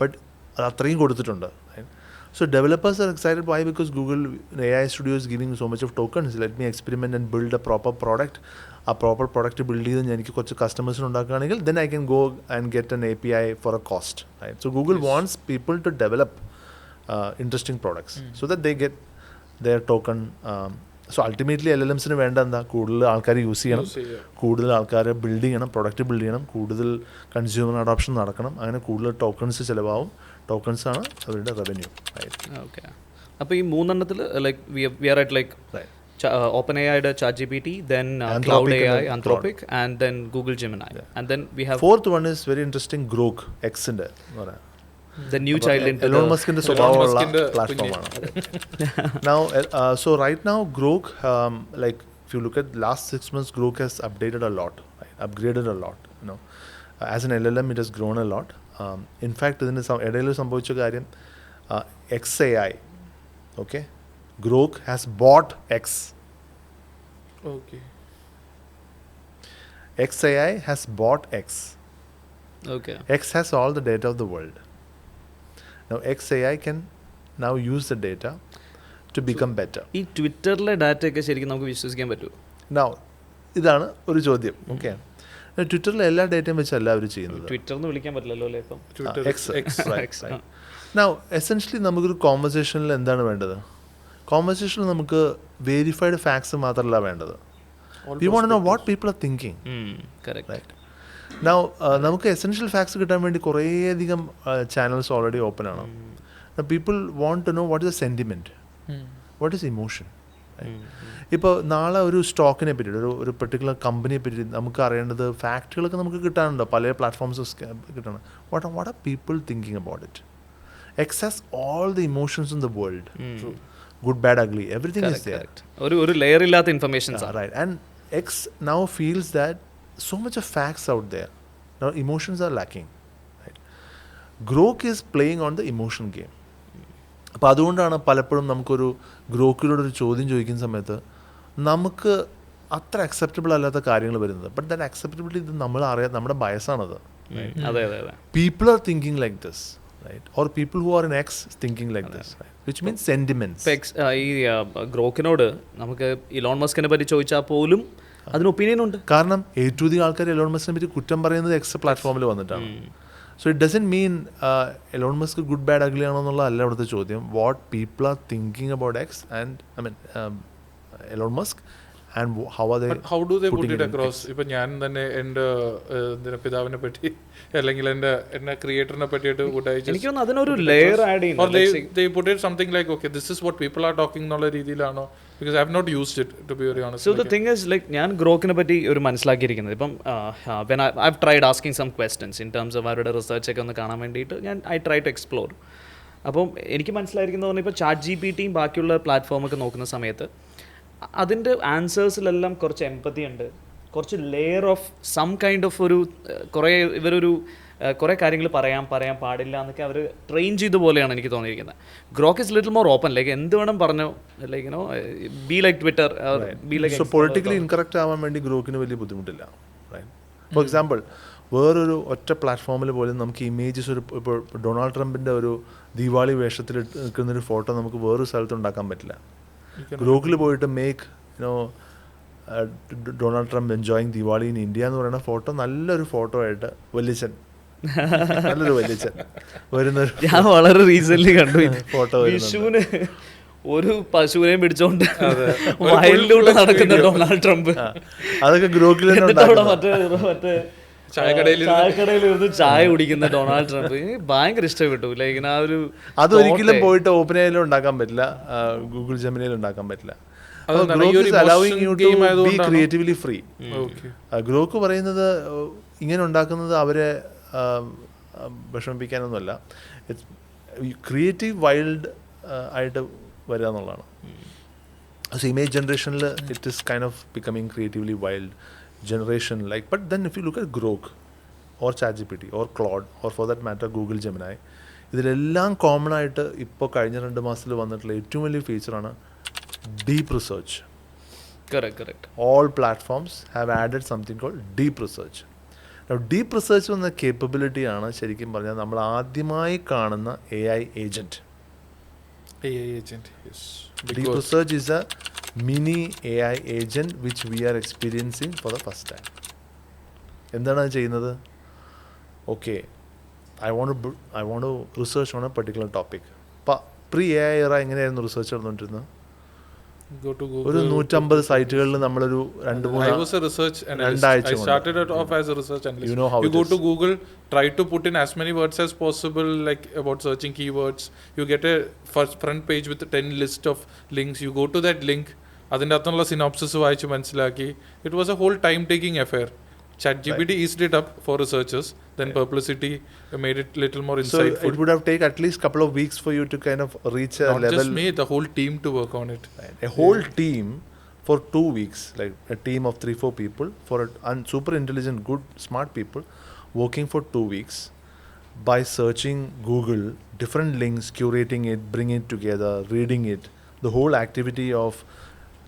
but അത് അത്രയും കൊടുത്തിട്ടുണ്ട്. So developers are excited. Why? Because Google AI Studio is giving so much of tokens. Let me experiment and build a proper product. A proper product build ചെയ്ത് എനിക്ക് കുറച്ച് കസ്റ്റമേഴ്സിന് ഉണ്ടാക്കുകയാണെങ്കിൽ then I can go and get an API for a cost. Right? So Google wants people to develop interesting products so that they get their token. So ultimately LLMsന് വേണ്ട എന്താ? കൂടുതൽ ആൾക്കാർ use ചെയ്യണം, കൂടുതൽ ആൾക്കാരെ ബിൽഡ് ചെയ്യണം, പ്രൊഡക്റ്റ് ബിൽഡ് ചെയ്യണം, കൂടുതൽ കൺസ്യൂമർ അഡോപ്ഷൻ നടക്കണം. അങ്ങനെ കൂടുതൽ ടോക്കൺസ് ചിലവാകും. ടോക്കൺസ് ആണ് അവരുടെ റവന്യൂ. ഓക്കെ, അപ്പോൾ ഈ മൂന്നെണ്ണത്തിൽ like we are at like OpenAIയുടെ Chat GPT, then Cloud AI, Anthropic, and then Google Gemini, and then we have fourth one is very interesting, Grok, X-ന്റെ the new child into Elon Muskന്റെ സ്വഭാവമുള്ള പ്ലാറ്റ്ഫോമാണ്. Now so right now Grok, like if you look at last 6 months, Grok has updated a lot, upgraded a lot, you know. As an LLM it has grown a lot. In fact ഇതിന് ഇടയിൽ സംഭവിച്ച കാര്യം XAI, okay, Grok has bought X. Okay. XAI has bought X. Okay. X has all the data of the world. Now XAI can now use the data to become better. ഈ ട്വിറ്ററിലെ data ഒക്കെ ശരിക്കും നമുക്ക് വിശ്വസിക്കാൻ പറ്റുമോ? Now ഇതാണ് ഒരു ചോദ്യം. ഓക്കെ, ട്വിറ്ററിലെ എല്ലാ ഡേറ്റയും വെച്ചല്ല അവർ ചെയ്യുന്നത്. ട്വിറ്റർ എന്ന് വിളിക്കാൻ പറ്റില്ലല്ലോ അല്ലേ ഇപ്പം? Now essentially നമുക്കൊരു കോൺവെർസേഷനിൽ എന്താണ് വേണ്ടത്? കോൺവെർസേഷനിൽ നമുക്ക് വെരിഫൈഡ് ഫാക്ട്സ് മാത്രമല്ല വേണ്ടത്. We want to know what people are thinking. Correct. Now നമുക്ക് എസെൻഷ്യൽ ഫാക്ട്സ് കിട്ടാൻ വേണ്ടി കുറേയധികം ചാനൽസ് ഓൾറെഡി ഓപ്പൺ ആണ്. People want to know what is a sentiment, what is emotion. ഇപ്പോൾ നാളെ ഒരു സ്റ്റോക്കിനെ പറ്റി, ഒരു പെർട്ടിക്കുലർ കമ്പനിയെ പറ്റി നമുക്ക് അറിയേണ്ടത് ഫാക്റ്റുകളൊക്കെ നമുക്ക് കിട്ടാനുണ്ടോ? പല പ്ലാറ്റ്ഫോംസ് കിട്ടണം. What are people thinking about it? X has all the emotions in the world. good, bad, ugly, everything is there. ഒരു ലെയർ ഇല്ലാത്ത ഇൻഫർമേഷൻസ് ആണ്. Right. And X now feels that so much of facts out there. Now emotions are lacking. Right. Grok is playing on the emotion game. അപ്പോൾ അതുകൊണ്ടാണ് പലപ്പോഴും നമുക്കൊരു ഗ്രോക്കിലൂടെ ഒരു ചോദ്യം ചോദിക്കുന്ന സമയത്ത് നമുക്ക് അത്ര അക്സെപ്റ്റബിൾ അല്ലാത്ത കാര്യങ്ങൾ വരുന്നത്. ബട്ട് ദാറ്റ് അക്സെപ്റ്റബിലിറ്റി ഇത് നമ്മൾ അറിയാം, നമ്മുടെ ബയസാണത്. അതെ അതെ അതെ. People are thinking like this, right? Or people who are in X thinking like this, right? Which means sentiments. ഈ ഗ്രോക്കിനോട് നമുക്ക് ഇലോൺ മസ്കിനെ പറ്റി ചോദിച്ചാൽ പോലും അതിന് ഒപ്പീനിയൻ ഉണ്ട്. കാരണം ഏറ്റവും അധികം ആൾക്കാർ എലോൺ മസ്കിനെ പറ്റി കുറ്റം പറയുന്നത് എക്സ് പ്ലാറ്റ്ഫോമിൽ വന്നിട്ടാണ്. So it doesn't mean Elon Musk good bad ugly ആണോ എന്നുള്ളതല്ല അവിടുത്തെ ചോദ്യം. What people are thinking about X and I mean Elon Musk and how are they, but how do they put it across? ഇപ്പൊ ഞാൻ തന്നെ എൻ്റെ പിതാവിനെ പറ്റി അല്ലെങ്കിൽ എൻ്റെ ക്രിയേറ്ററിനെ പറ്റിയിട്ട് എനിക്ക് തോന്നുന്നു അതിനൊരു ലെയർ ആഡ് ചെയ്യുന്നു. they put it something like okay this is what people are talking എന്നുള്ള രീതിയിലാണോ? because I have not used it to be very honest. So the thing is like ഞാൻ ഗ്രോക്കിനെ പറ്റി ഒരു മനസ്സിലാക്കിയിരിക്കുന്നത് ഇപ്പം when I've tried asking some questions in terms of അവരുടെ research ഒക്കെ ഒന്ന് കാണാൻ വേണ്ടിയിട്ട് I try to explore. അപ്പം എനിക്ക് മനസ്സിലായിരിക്കുന്നത് പറഞ്ഞാൽ ഇപ്പോൾ ChatGPTയും ബാക്കിയുള്ള പ്ലാറ്റ്ഫോമൊക്കെ നോക്കുന്ന സമയത്ത് അതിൻ്റെ ആൻസേഴ്സിലെല്ലാം കുറച്ച് എംപതി ഉണ്ട്, കുറച്ച് layer of some kind of ഒരു കുറേ കാര്യങ്ങൾ പറയാൻ പാടില്ല എന്നൊക്കെ അവർ ട്രെയിൻ ചെയ്ത പോലെയാണ് എനിക്ക് തോന്നിയിരിക്കുന്നത്. Grok is little more open, like എന്ത് വേണം പറഞ്ഞോ, like you know be like Twitter, be like. So politically incorrect ആവാൻ വേണ്ടി ഗ്രോക്കിന് വലിയ ബുദ്ധിമുട്ടില്ല. ഫോർ എക്സാമ്പിൾ വേറൊരു ഒറ്റ പ്ലാറ്റ്ഫോമിൽ പോലും നമുക്ക് ഇമേജസ് ഇപ്പോൾ ഡൊണാൾഡ് ട്രംപിൻ്റെ ഒരു ദീപാവലി വേഷത്തിൽ നിൽക്കുന്നൊരു ഫോട്ടോ നമുക്ക് വേറൊരു സ്ഥലത്ത് ഉണ്ടാക്കാൻ പറ്റില്ല. ഗ്രോക്കിൽ പോയിട്ട് make Donald Trump enjoying Diwali in India എന്ന് പറയുന്ന ഫോട്ടോ നല്ലൊരു ഫോട്ടോ ആയിട്ട് നല്ലൊരു വലിയച്ഛൻ വരുന്നൊരു ഞാൻ വളരെ റീസെന്റ് കണ്ടു ഫോട്ടോ. വിഷുവിന് ഒരു പശുവിനെ പിടിച്ചോണ്ട് വയലിലൂടെ നടക്കുന്ന ഡൊണാൾഡ് ട്രംപ്, അതൊക്കെ ഗ്രോക്കിൽ മറ്റേ ചായക്കടയിൽ ഇരുന്ന് ചായ കുടിക്കുന്ന ഡൊണാൾഡ് ട്രംപ് ഭയങ്കര ഇഷ്ടപ്പെട്ടു. ലൈക്ക് ആ ഒരു അതൊരിക്കലും പോയിട്ട് ഓപ്പൺ ഐയിലും ഉണ്ടാക്കാൻ പറ്റില്ല, ഗൂഗിൾ ജെമിനിയിലും ഉണ്ടാക്കാൻ പറ്റില്ല. Creatively free. ഗ്രോക്ക് പറയുന്നത് ഇങ്ങനെ ഉണ്ടാക്കുന്നത് അവരെ വിഷമിപ്പിക്കാനൊന്നുമല്ല, ക്രിയേറ്റീവ് വൈൽഡ് ആയിട്ട് വരിക എന്നുള്ളതാണ്. സോ ഇമേജ് ജനറേഷനിൽ it is kind of becoming creatively wild generation like. But then if you look at Grok or ChatGPT or Claude or for that matter Google Gemini, ഇതിലെല്ലാം common ആയിട്ട് ഇപ്പോൾ കഴിഞ്ഞ 2 മാസത്തിൽ വന്നിട്ടുള്ള ഏറ്റവും വലിയ ഫീച്ചറാണ് deep research. correct. All platforms have added something called deep research. Now deep research എന്ന കേപ്പബിലിറ്റി ആണ് ശരിക്കും പറഞ്ഞാൽ നമ്മൾ ആദ്യമായി കാണുന്ന AI agent. Yes. Deep research is a mini AI agent which we are experiencing for the first time. എന്താണ് അത് ചെയ്യുന്നത്? Okay, I want to research on a particular topic. Pre AI era എങ്ങനെയായിരുന്നു റിസർച്ച് നടന്നുകൊണ്ടിരുന്നത്? ഒരു 150 സൈറ്റുകളിൽ നമ്മളൊരു 2-3 I was a research analyst. I started it off as a research analyst. You know how you go to Google, try to put in as many words as possible, like about searching keywords. You get a first front page with 10 list of links. You go to that link. അതിൻ്റെ അകത്തുള്ള synopsis വായിച്ച് മനസ്സിലാക്കി. It was a whole time taking affair. ChatGPT eased it up for researchers. Then Perplexity made it little more insightful. So it would have taken at least couple of weeks for you to kind of reach a Not level. Not just me, the whole team to work on it. Right. A whole team for 2 weeks, like a team of 3-4 people, and super intelligent, good, smart people working for 2 weeks by searching Google, different links, curating it, bringing it together, reading it, the whole activity of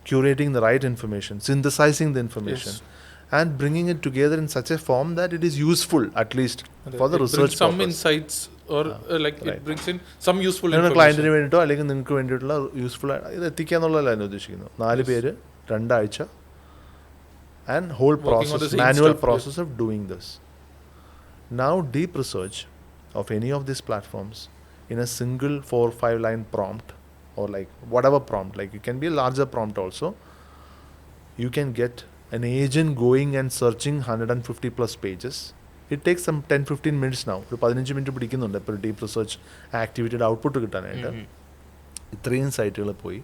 curating the right information, synthesizing the information. Yes. And bringing it together in such a form that it is useful, at least for the research some purpose. Insights or like right. It brings in some useful information. ക്ലയന്റിന് വേണ്ടിയിട്ടോ അല്ലെങ്കിൽ നിങ്ങൾക്ക് വേണ്ടിയിട്ടുള്ള useful ഇത് എത്തിക്കുക എന്നുള്ളതല്ല ഞാൻ ഉദ്ദേശിക്കുന്നത്. 4 പേര് 2 ആഴ്ച and whole process, manual process of doing this. Now deep research of any of these platforms in a single 4-5 line prompt, or like whatever prompt, like it can be a larger prompt also, you can get an agent going and searching 150 plus pages. It takes some 10-15 minutes now. ഒരു 15 minute പിടിക്കുന്നുണ്ട് ഇപ്പോൾ deep research ആക്ടിവിറ്റിയുടെ output കിട്ടാനായിട്ട്. ഇത്രയും സൈറ്റുകൾ പോയി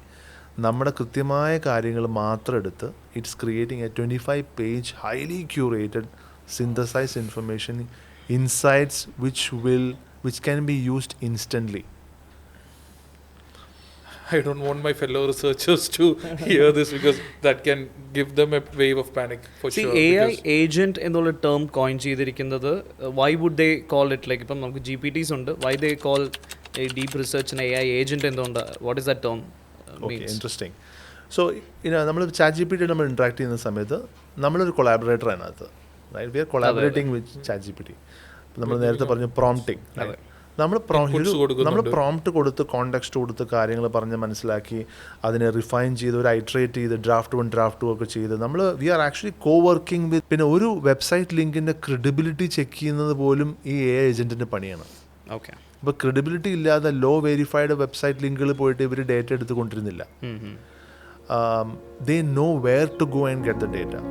നമ്മുടെ കൃത്യമായ കാര്യങ്ങൾ മാത്രം എടുത്ത് it's creating a 25 page highly curated synthesize information insights which can be used instantly. I don't want my fellow researchers to hear this because that can give them a wave of panic for See, sure. AI because agent എന്നുള്ള term coin ചെയ്തിരിക്കുന്നത് why would they call it like ഇപ്പം നമുക്ക് GPTs ഉണ്ട്, why they call deep റിസർച്ചിന് AI agent എന്തുകൊണ്ട്, what is that term means? Interesting. So നമ്മൾ ChatGPT നമ്മൾ interact ചെയ്യുന്ന സമയത്ത് നമ്മളൊരു കൊളാബറേറ്റർ അതിനകത്ത്, right? We are collaborating with ChatGPT. നമ്മൾ നേരത്തെ പറഞ്ഞു പ്രോംപ്റ്റിംഗ്. നമ്മൾ പ്രോംപ്റ്റ് കൊടുത്ത് കോണ്ടെക്സ്റ്റ് കൊടുത്ത് കാര്യങ്ങൾ പറഞ്ഞ് മനസ്സിലാക്കി അതിനെ റിഫൈൻ ചെയ്ത് ഒരു ഐട്രേറ്റ് ചെയ്ത് ഡ്രാഫ്റ്റ് 1 ഡ്രാഫ്റ്റ് 2 ഒക്കെ ചെയ്ത് നമ്മൾ we are actually co working with. പിന്നെ ഒരു വെബ്സൈറ്റ് ലിങ്കിൻ്റെ ക്രെഡിബിലിറ്റി ചെക്ക് ചെയ്യുന്നത് പോലും ഈ AI ഏജൻറ്റിൻ്റെ പണിയാണ്. ഓക്കെ. ഇപ്പോൾ ക്രെഡിബിലിറ്റി ഇല്ലാതെ ലോ വെരിഫൈഡ് വെബ്സൈറ്റ് ലിങ്കുകൾ പോയിട്ട് ഇവർ data എടുത്തുകൊണ്ടിരുന്നില്ല. They know where to go and get the data.